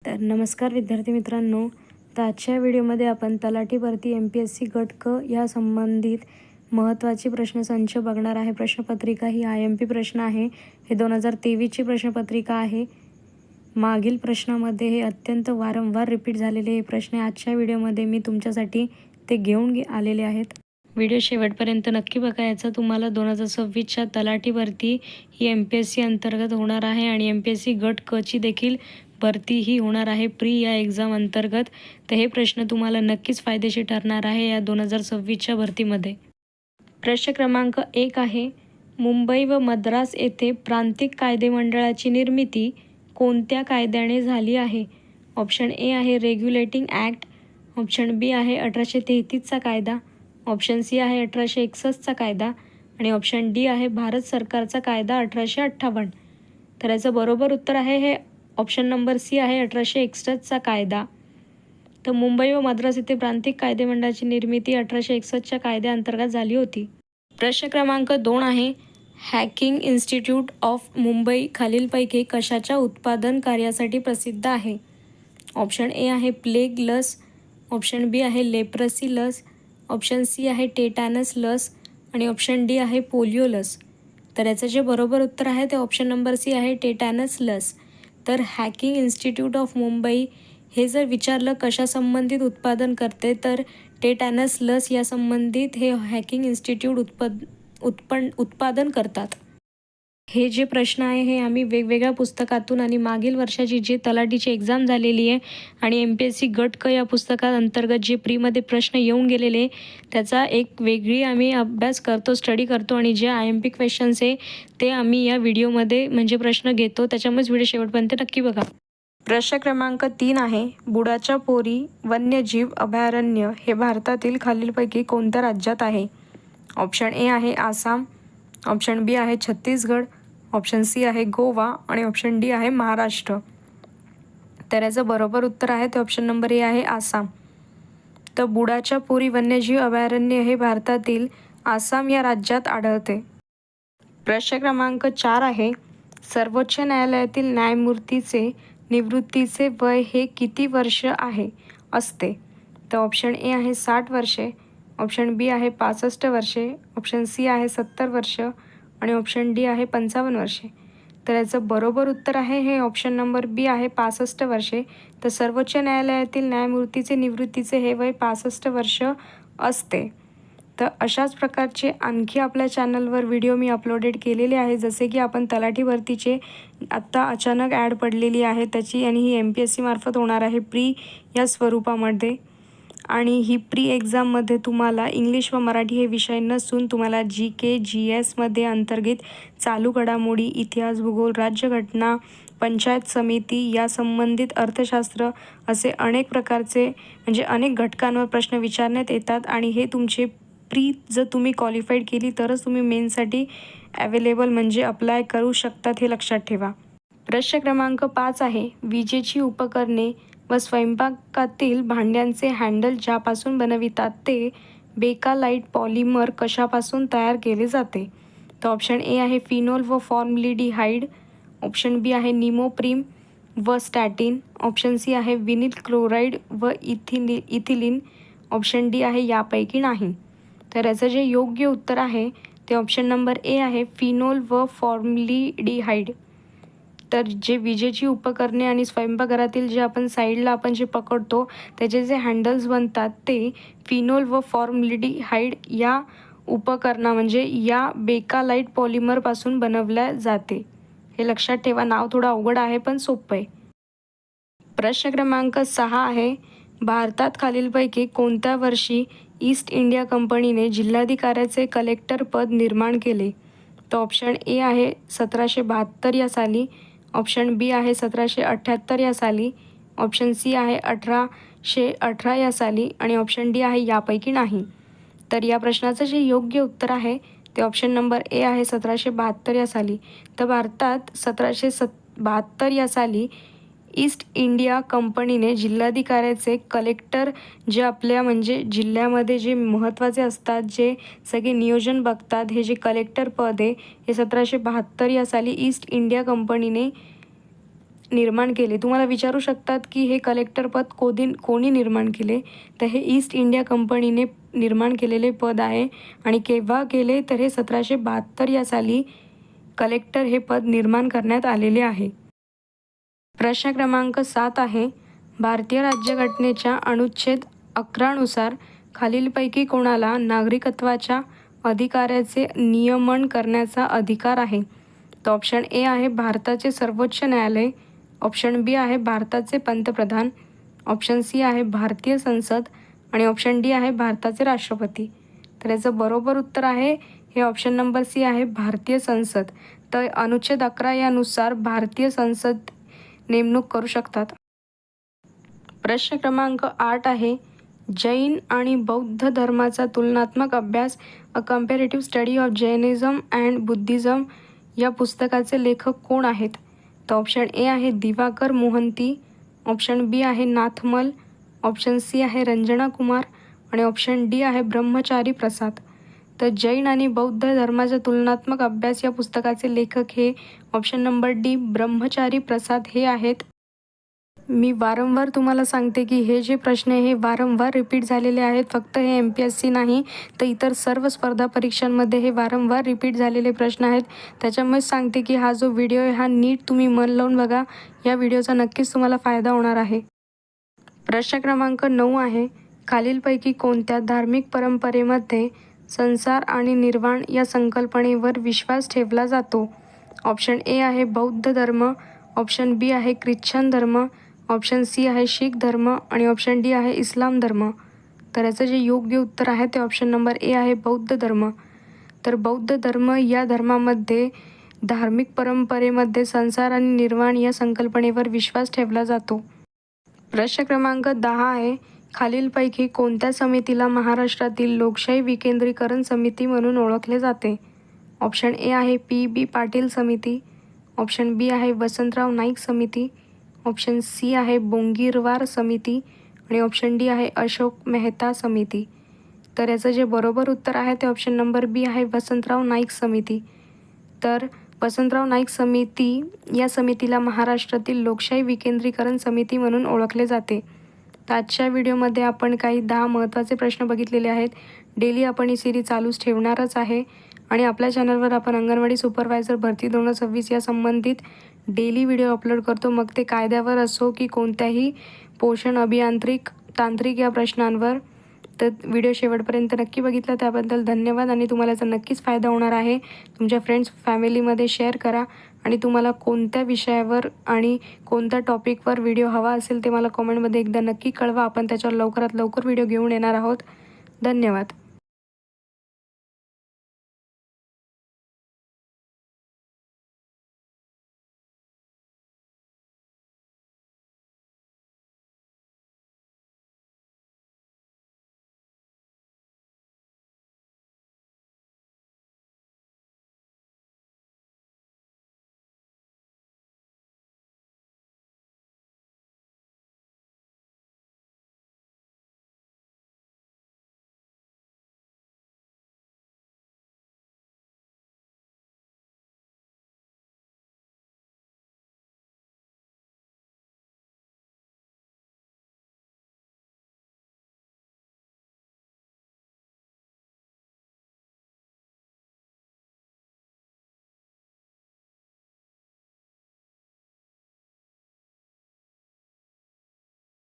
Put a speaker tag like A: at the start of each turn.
A: तर नमस्कार विद्यार्थी मित्रांनो, तर आजच्या व्हिडिओमध्ये आपण तलाठी भरती MPSC गट क या संबंधित महत्त्वाचे प्रश्नसंच बघणार आहे। प्रश्नपत्रिका ही IMP प्रश्न आहे। हे 2023ची प्रश्नपत्रिका आहे। मागील प्रश्नामध्ये हे अत्यंत वारंवार रिपीट झालेले हे प्रश्न आजच्या व्हिडिओमध्ये मी तुमच्यासाठी ते घेऊन आलेले आहेत। व्हिडिओ शेवटपर्यंत नक्की बघा। याचा तुम्हाला 2026च्या तलाठी भरती ही MPSC अंतर्गत होणार आहे आणि MPSC गट क ची देखील भरती ही होणार आहे प्री या एक्झाम अंतर्गत। तर हे प्रश्न तुम्हाला नक्कीच फायदेशीर ठरणार आहे या 2026च्या भरतीमध्ये। प्रश्न क्रमांक 1 आहे, मुंबई व मद्रास येथे प्रांतिक कायदे मंडळाची निर्मिती कोणत्या कायद्याने झाली आहे? ऑप्शन ए आहे रेग्युलेटिंग ॲक्ट, ऑप्शन बी आहे 1833चा कायदा, ऑप्शन सी आहे 1861चा कायदा आणि ऑप्शन डी आहे भारत सरकारचा कायदा 1858। तर याचं बरोबर उत्तर आहे हे ऑप्शन नंबर सी आहे 1861चा कायदा। तर मुंबई व मद्रास येथे प्रांतिक कायदे मंडळाची निर्मिती 1861च्या कायद्याअंतर्गत झाली होती। प्रश्न क्रमांक 2 आहे, हॅकिंग इन्स्टिट्यूट ऑफ मुंबई खालीलपैकी कशाच्या उत्पादन कार्यासाठी प्रसिद्ध आहे? ऑप्शन ए आहे प्लेग लस, ऑप्शन बी आहे लेप्रसी लस, ऑप्शन सी आहे टेटॅनस लस आणि ऑप्शन डी आहे पोलिओ लस। तर याचं जे बरोबर उत्तर आहे ते ऑप्शन नंबर सी आहे टेटॅनस लस। तर हॅकिंग इन्स्टिट्यूट ऑफ मुंबई हे जर विचारलं कशा संबंधित उत्पादन करते तर टेटॅनस लस या संबंधित हे हॅकिंग इन्स्टिट्यूट उत्पादन करतात। हे जे प्रश्न आहे हे आम्ही वेगवेगळ्या पुस्तकातून आणि मागील वर्षाची जी तलाठीची एक्झाम झालेली आहे आणि MPSC गट क या पुस्तकात अंतर्गत जे प्रीमध्ये प्रश्न येऊन गेलेले त्याचा एक वेगळी आम्ही अभ्यास करतो, स्टडी करतो आणि जे IMP क्वेश्चन्स आहे ते आम्ही या व्हिडिओमध्ये म्हणजे प्रश्न घेतो। त्याच्यामुळेच व्हिडिओ शेवटपर्यंत नक्की बघा। प्रश्न क्रमांक 3 आहे, बुडाच्या पोरी वन्यजीव अभयारण्य हे भारतातील खालीलपैकी कोणत्या राज्यात आहे? ऑप्शन ए आहे आसाम, ऑप्शन बी आहे छत्तीसगड, ऑप्शन सी आहे गोवा आणि ऑप्शन डी आहे महाराष्ट्र। तर याचं बरोबर उत्तर आहे ते ऑप्शन नंबर ए आहे आसाम। तर बुडाच्या पोरी वन्यजीव अभयारण्य हे भारतातील आसाम या राज्यात आढळते। प्रश्न क्रमांक 4 आहे, सर्वोच्च न्यायालयातील न्यायमूर्तीचे निवृत्तीचे वय हे किती वर्ष आहे असते? तर ऑप्शन ए आहे 60 वर्षे, ऑप्शन बी आहे 65 वर्षे, ऑप्शन सी आहे 70 वर्ष आणि ऑप्शन डी आहे 55 वर्षे। तर याचं बरोबर उत्तर आहे हे ऑप्शन नंबर बी आहे 65 वर्षे। तर सर्वोच्च न्यायालयातील न्यायमूर्तीचे निवृत्तीचे हे वय 65 वर्ष असते। तर अशाच प्रकारचे आणखी आपल्या चॅनलवर व्हिडिओ मी अपलोडेड केलेले आहे, जसे की आपण तलाठी भरतीचे आत्ता अचानक ॲड पडलेली आहे त्याची आणि ही MPSC मार्फत होणार आहे प्री या स्वरूपामध्ये। आणि ही प्री एक्झाममध्ये तुम्हाला इंग्लिश व मराठी हे विषय नसून तुम्हाला GK GS मध्ये अंतर्गत चालू घडामोडी, इतिहास, भूगोल, राज्यघटना, पंचायत समिती या संबंधित अर्थशास्त्र असे अनेक प्रकारचे म्हणजे अनेक घटकांवर प्रश्न विचारण्यात येतात आणि हे तुमचे प्री जर तुम्ही क्वालिफाईड केली तरच तुम्ही मेनसाठी अवेलेबल म्हणजे अप्लाय करू शकतात, हे लक्षात ठेवा। प्रश्न क्रमांक 5 आहे, विजेची उपकरणे व स्वयंपाकातील भांड्यांचे हँडल ज्यापासून बनवितात ते बेकालाइट पॉलिमर कशापासून तयार केले जाते? तर ऑप्शन ए आहे फिनोल व फॉर्मल्डिहाइड, ऑप्शन बी आहे निमोप्रीम व स्टॅटिन, ऑप्शन सी आहे विनिल क्लोराईड व इथिलीन, ऑप्शन डी आहे यापैकी नाही। तर याचं जे योग्य उत्तर आहे ते ऑप्शन नंबर ए आहे फिनोल व फॉर्मल्डिहाइड। तर जे विजेची उपकरणे आणि स्वयंपाकघरातील जे आपण साईडला आपण जे पकडतो त्याचे जे हँडल्स बनतात ते फिनोल व फॉर्मल्डिहाइड या उपकरणा म्हणजे या बेकालाइट पॉलिमरपासून बनवल्या जाते। हे लक्षात ठेवा, नाव थोडं अवघड आहे पण सोपं आहे। प्रश्न क्रमांक 6 आहे, भारतात खालीलपैकी कोणत्या वर्षी ईस्ट इंडिया कंपनीने जिल्हाधिकाऱ्याचे कलेक्टर पद निर्माण केले? तर ऑप्शन ए आहे 1772 या साली, ऑप्शन बी आहे 1778 या साली, ऑप्शन सी आहे 1818 या साली आणि ऑप्शन डी आहे यापैकी नाही। तर या प्रश्नाचं जे योग्य उत्तर आहे ते ऑप्शन नंबर ए आहे 1772 या साली। तर भारतात 1772 या साली ईस्ट इंडिया कंपनीने जिल्हाधिकाऱ्याचे कलेक्टर जे आपल्या म्हणजे जिल्ह्यामध्ये जे महत्त्वाचे असतात, जे सगळे नियोजन बघतात, हे जे कलेक्टर पद आहे हे 1772 या साली ईस्ट इंडिया कंपनीने निर्माण केले? तुम्हाला विचारू शकतात की हे कलेक्टर पद कोणी निर्माण केले? तर हे ईस्ट इंडिया कंपनीने निर्माण केलेले पद आहे आणि केव्हा केले? तर हे 1772 या साली कलेक्टर हे पद निर्माण करण्यात आलेले आहे. प्रश्न क्रमांक 7 आहे, भारतीय राज्यघटनेच्या अनुच्छेद 11 नुसार खालीलपैकी कोणाला नागरिकत्वाच्या अधिकाराचे नियमन करण्याचा अधिकार आहे? तर ऑप्शन ए आहे भारताचे सर्वोच्च न्यायालय, ऑप्शन बी आहे भारताचे पंतप्रधान, ऑप्शन सी आहे भारतीय संसद आणि ऑप्शन डी आहे भारताचे राष्ट्रपती. तर याचं बरोबर उत्तर आहे हे ऑप्शन नंबर सी आहे भारतीय संसद. तर अनुच्छेद 11 यानुसार भारतीय संसद नेमणूक करू शकतात. प्रश्न क्रमांक 8 आहे, जैन आणि बौद्ध धर्माचा तुलनात्मक अभ्यास a comparative study of Jainism and Buddhism या पुस्तकाचे लेखक कोण आहेत? तर ऑप्शन ए आहे दिवाकर मोहंती, ऑप्शन बी आहे नाथमल, ऑप्शन सी आहे रंजना कुमार आणि ऑप्शन डी आहे ब्रह्मचारी प्रसाद. तर जैन आणि बौद्ध धर्माचा तुलनात्मक अभ्यास या पुस्तकाचे लेखक हे ऑप्शन नंबर डी ब्रह्मचारी प्रसाद हे आहेत. मी वारंवार तुम्हाला सांगते की हे जे प्रश्न हे वारंवार रिपीट झालेले आहेत. फक्त हे MPSC नाही तर इतर सर्व स्पर्धा परीक्षांमध्ये हे वारंवार रिपीट झालेले प्रश्न आहेत. त्याच्यामुळेच सांगते की हा जो व्हिडिओ आहे हा नीट तुम्ही मन लावून बघा. या व्हिडिओचा नक्कीच तुम्हाला फायदा होणार आहे. प्रश्न क्रमांक 9 आहे, खालीलपैकी कोणत्या धार्मिक परंपरेमध्ये संसार आणि निर्वाण या संकल्पनेवर विश्वास ठेवला जातो? ऑप्शन ए आहे बौद्ध धर्म, ऑप्शन बी आहे ख्रिश्चन धर्म, ऑप्शन सी आहे शीख धर्म आणि ऑप्शन डी आहे इस्लाम धर्म. तर याचं जे योग्य उत्तर आहे ते ऑप्शन नंबर ए आहे बौद्ध धर्म. तर बौद्ध धर्म या धर्मामध्ये धार्मिक परंपरेमध्ये संसार आणि निर्वाण या संकल्पनेवर विश्वास ठेवला जातो. प्रश्न क्रमांक 10 आहे, खालीलपैकी कोणत्या समितीला महाराष्ट्रातील लोकशाही विकेंद्रीकरण समिती म्हणून ओळखले जाते? ऑप्शन ए आहे PB पाटील समिती, ऑप्शन बी आहे वसंतराव नाईक समिती, ऑप्शन सी आहे बोंगीरवार समिती आणि ऑप्शन डी आहे अशोक मेहता समिती. तर याचं जे बरोबर उत्तर आहे ते ऑप्शन नंबर बी आहे वसंतराव नाईक समिती. तर वसंतराव नाईक समिती या समितीला महाराष्ट्रातील लोकशाही विकेंद्रीकरण समिती म्हणून ओळखले जाते. तर आजच्या व्हिडिओमध्ये आपण काही 10 महत्त्वाचे प्रश्न बघितलेले आहेत. डेली आपण ही सिरीज चालूच ठेवणारच आहे आणि आपल्या चॅनलवर आपण अंगणवाडी सुपरवायझर भरती 2026 या संबंधित डेली व्हिडिओ अपलोड करतो. मग ते कायद्यावर असो की कोणत्याही पोषण अभियांत्रिक तांत्रिक या प्रश्नांवर. तर व्हिडिओ शेवटपर्यंत नक्की बघितला त्याबद्दल धन्यवाद आणि तुम्हाला याचा नक्कीच फायदा होणार आहे. तुमच्या फ्रेंड्स फॅमिलीमध्ये शेअर करा आणि तुम्हाला कोणत्या विषयावर आणि कोणत्या टॉपिकवर व्हिडिओ हवा असेल ते मला कॉमेंटमध्ये एकदा नक्की कळवा. आपण त्याच्यावर लवकरात लवकर व्हिडिओ घेऊन येणार आहोत. धन्यवाद.